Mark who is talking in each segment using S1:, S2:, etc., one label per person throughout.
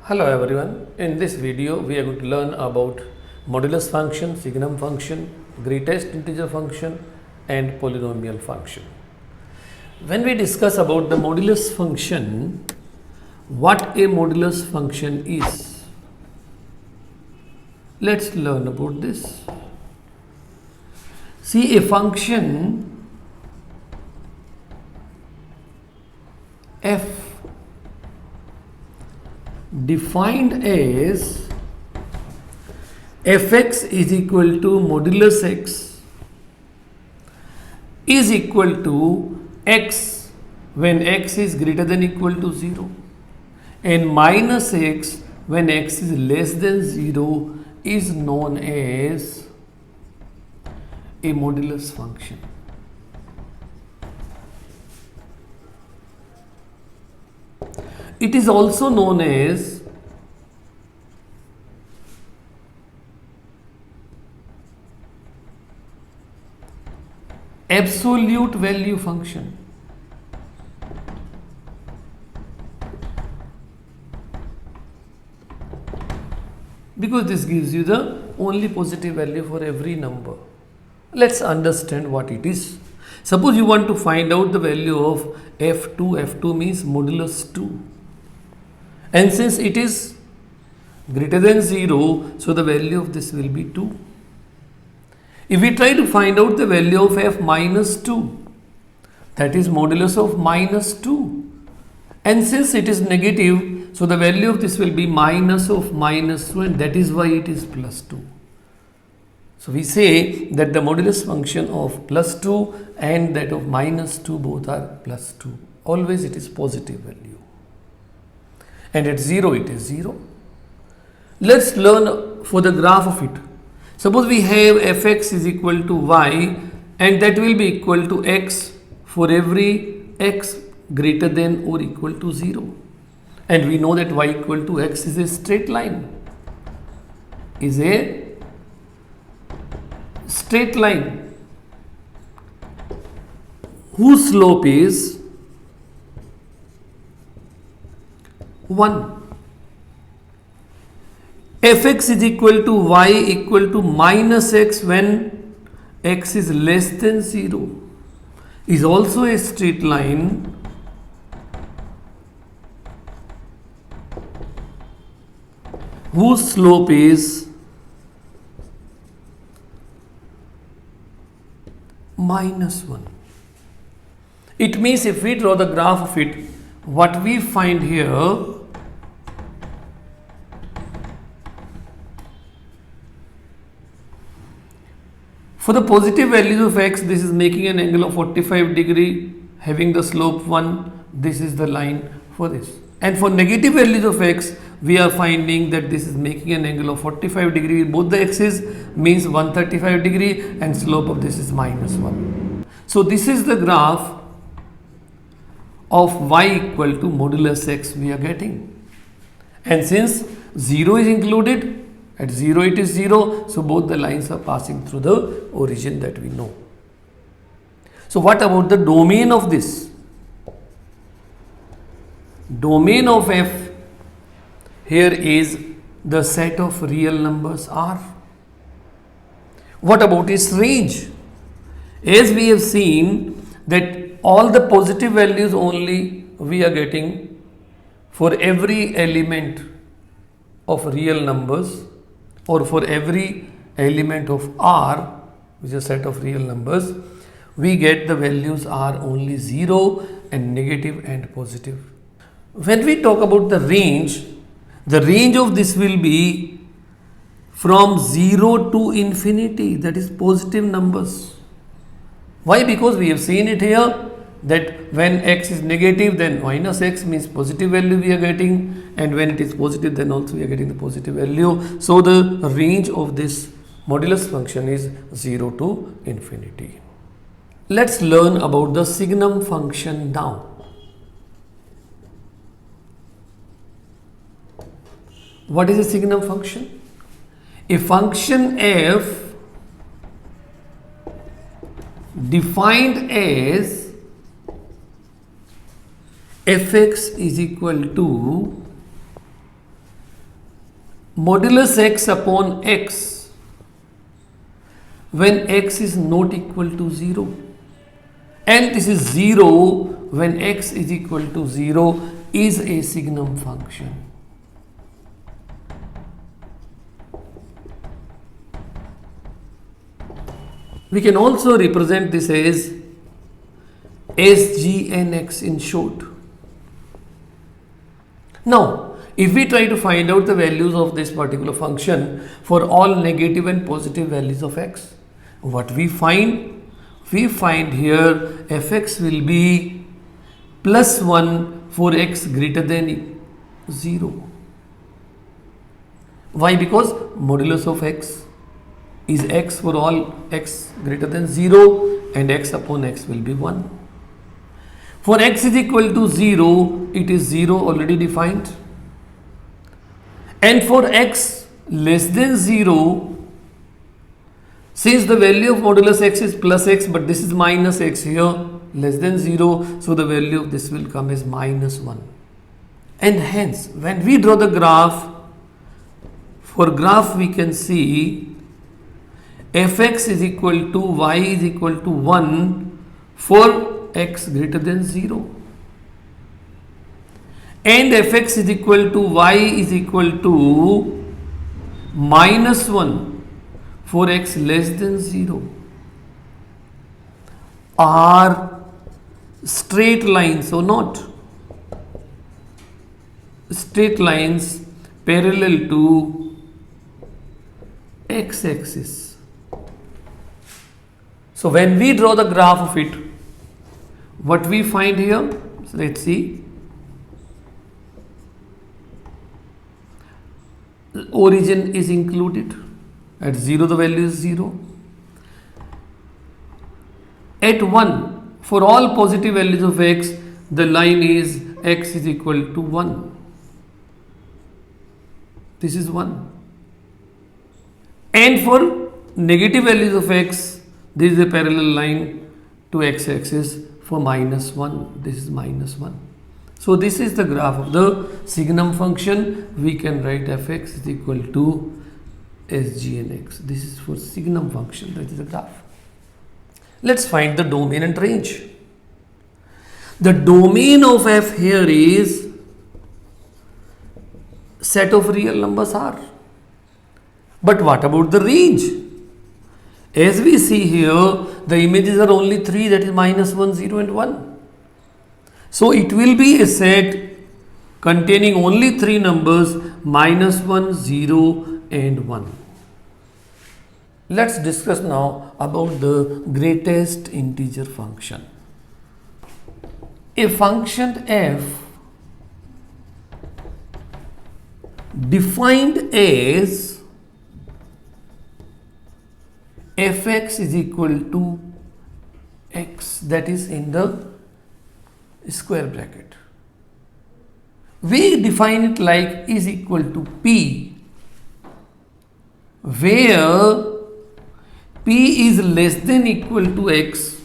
S1: Hello everyone, in this video we are going to learn about modulus function, signum function, greatest integer function and polynomial function. When we discuss about the modulus function, what a modulus function is, let's learn about this. See, a function f defined as fx is equal to modulus x is equal to x when x is greater than equal to 0 and minus x when x is less than 0 is known as a modulus function. It is also known as absolute value function. Because this gives you the only positive value for every number. Let's understand what it is. Suppose you want to find out the value of f2 means modulus 2. And since it is greater than 0, so the value of this will be 2. If we try to find out the value of f minus 2, that is modulus of minus 2. And since it is negative, so the value of this will be minus of minus 2, and that is why it is plus 2. So we say that the modulus function of plus 2 and that of minus 2 both are plus 2. Always it is positive value. And at 0 it is 0. Let's learn for the graph of it. Suppose we have fx is equal to y and that will be equal to x for every x greater than or equal to 0. And we know that y equal to x is a straight line. Is a straight line whose slope is 1. fx is equal to y equal to minus x when x is less than 0 is also a straight line whose slope is minus 1. It means if we draw the graph of it, what we find here, for the positive values of x, this is making an angle of 45 degree having the slope 1. This is the line for this. And for negative values of x, we are finding that this is making an angle of 45 degree. Both the x's means 135 degree and slope of this is minus 1. So this is the graph of y equal to modulus x we are getting. And since 0 is included, at 0 it is 0, so both the lines are passing through the origin that we know. So what about the domain of this? Domain of f here is the set of real numbers R. What about its range? As we have seen that all the positive values only we are getting for every element of real numbers, or for every element of R, which is a set of real numbers, we get the values are only 0 and negative and positive. When we talk about the range of this will be from 0 to infinity, that is positive numbers. Why? Because we have seen it here that when x is negative, then minus x means positive value we are getting, and when it is positive, then also we are getting the positive value. So the range of this modulus function is 0 to infinity. Let's learn about the signum function now. What is a signum function? A function f defined as fx is equal to modulus x upon x when x is not equal to 0, and this is 0 when x is equal to 0 is a signum function. We can also represent this as SGNX in short. Now, if we try to find out the values of this particular function for all negative and positive values of x, what we find? We find here fx will be plus 1 for x greater than 0. Why? Because modulus of x is x for all x greater than 0 and x upon x will be 1. For x is equal to 0, it is 0 already defined. And for x less than 0, since the value of modulus x is plus x, but this is minus x here, less than 0, so the value of this will come as minus 1. And hence, when we draw the graph, for graph we can see fx is equal to y is equal to 1 for x greater than 0. And fx is equal to y is equal to minus 1 for x less than 0 are straight lines or not? Straight lines parallel to x-axis. So when we draw the graph of it, what we find here? So let's see. The origin is included. At 0 the value is 0. At 1, for all positive values of x, the line is x is equal to 1. This is 1. And for negative values of x, this is a parallel line to x-axis for minus 1. This is minus 1. So this is the graph of the signum function. We can write fx is equal to SGNX. This is for signum function, that is the graph. Let's find the domain and range. The domain of f here is set of real numbers R. But what about the range? As we see here, the images are only 3, that is minus 1, 0 and 1. So it will be a set containing only 3 numbers, minus 1, 0 and 1. Let's discuss now about the greatest integer function. A function f defined as fx is equal to x, that is in the square bracket. We define it like is equal to p, where p is less than equal to x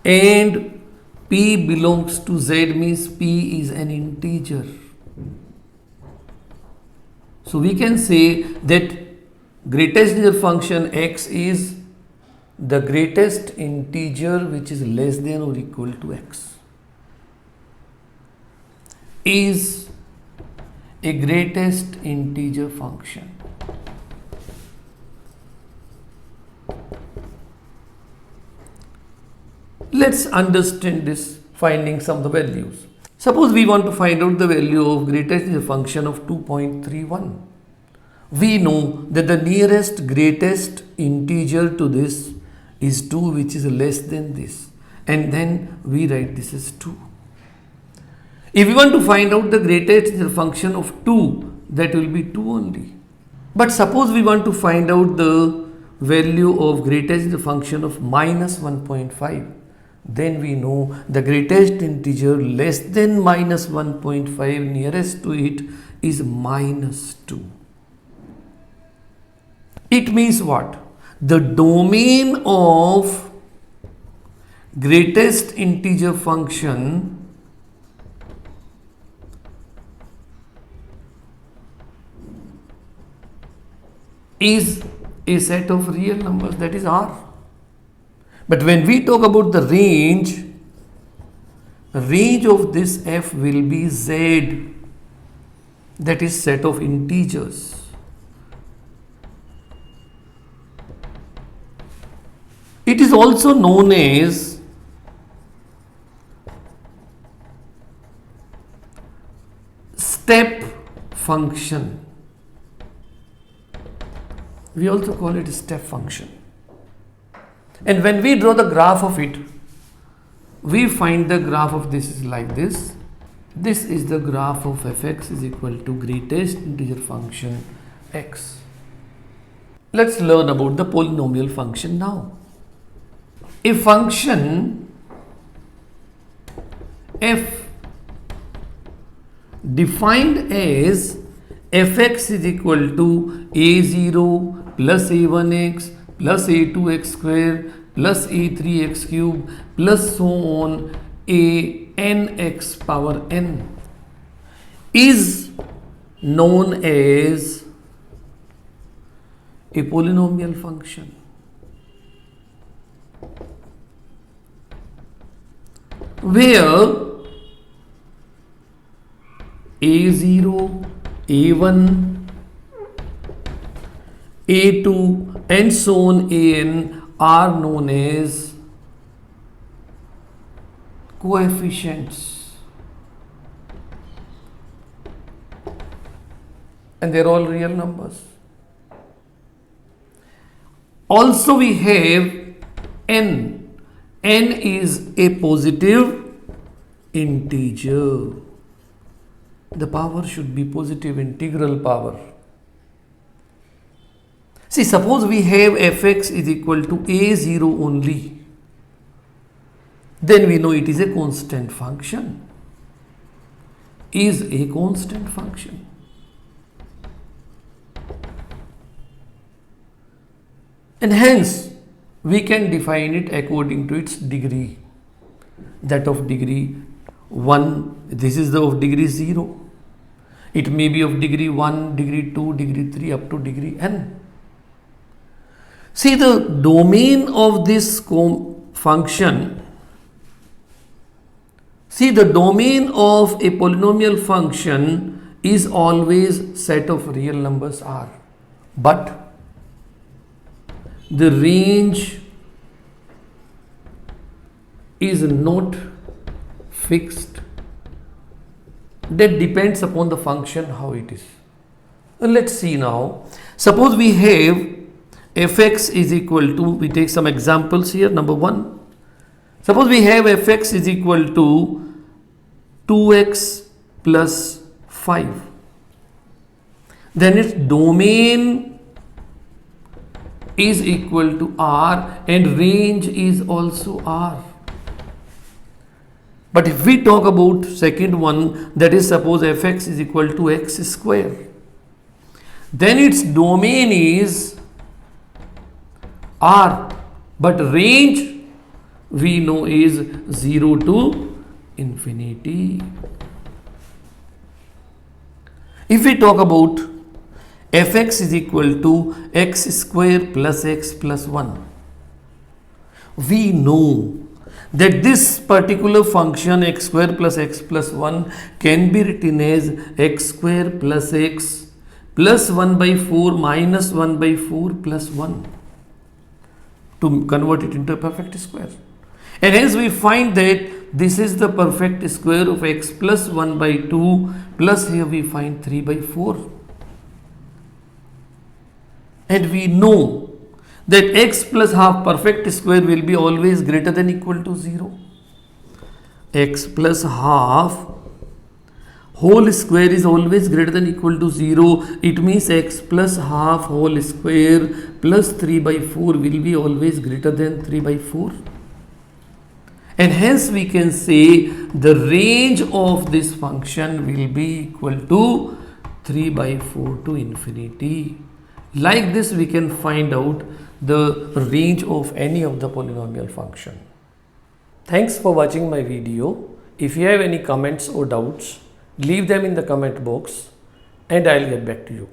S1: and p belongs to z, means p is an integer. So we can say that greatest integer function x is the greatest integer which is less than or equal to x. Is a greatest integer function. Let's understand this, finding some of the values. Suppose we want to find out the value of greatest integer function of 2.31. We know that the nearest greatest integer to this is 2, which is less than this, and then we write this as 2. If we want to find out the greatest integer function of 2, that will be 2 only. But suppose we want to find out the value of greatest integer function of minus 1.5, then we know the greatest integer less than minus 1.5 nearest to it is minus 2. It means what? The domain of greatest integer function is a set of real numbers, that is R. But when we talk about the range of this f will be Z, that is set of integers. It is also known as step function. We also call it step function. And when we draw the graph of it, we find the graph of this is like this. This is the graph of fx is equal to greatest integer function x. Let's learn about the polynomial function now. A function f defined as fx is equal to a0 plus a1x plus a2x square plus a3x cube plus so on a nx power n is known as a polynomial function. Where a0, a1, a2 and so on an are known as coefficients, and they're all real numbers. Also we have n. N is a positive integer. The power should be positive integral power. See, suppose we have fx is equal to a0 only, then we know it is a constant function. Is a constant function. And hence we can define it according to its degree. That of degree 1, this is the of degree 0. It may be of degree 1, degree 2, degree 3 up to degree n. See, the domain of this function, see, the domain of a polynomial function is always set of real numbers R, but the range is not fixed. That depends upon the function how it is. Let's see now. Suppose we have fx is equal to, we take some examples here. Number 1, suppose we have fx is equal to 2x plus 5. Then its domain is equal to R and range is also R. But if we talk about second one, that is suppose fx is equal to x square, then its domain is R, but range we know is 0 to infinity. If we talk about fx is equal to x square plus x plus 1, we know that this particular function x square plus x plus 1 can be written as x square plus x plus 1 by 4 minus 1 by 4 plus 1 to convert it into a perfect square. And hence we find that this is the perfect square of x plus 1 by 2 plus here we find 3 by 4. And we know that x plus half perfect square will be always greater than equal to 0. X plus half whole square is always greater than equal to 0. It means x plus half whole square plus 3 by 4 will be always greater than 3 by 4. And hence we can say the range of this function will be equal to 3 by 4 to infinity. Like this we can find out the range of any of the polynomial function. Thanks for watching my video. If you have any comments or doubts, leave them in the comment box and I'll get back to you.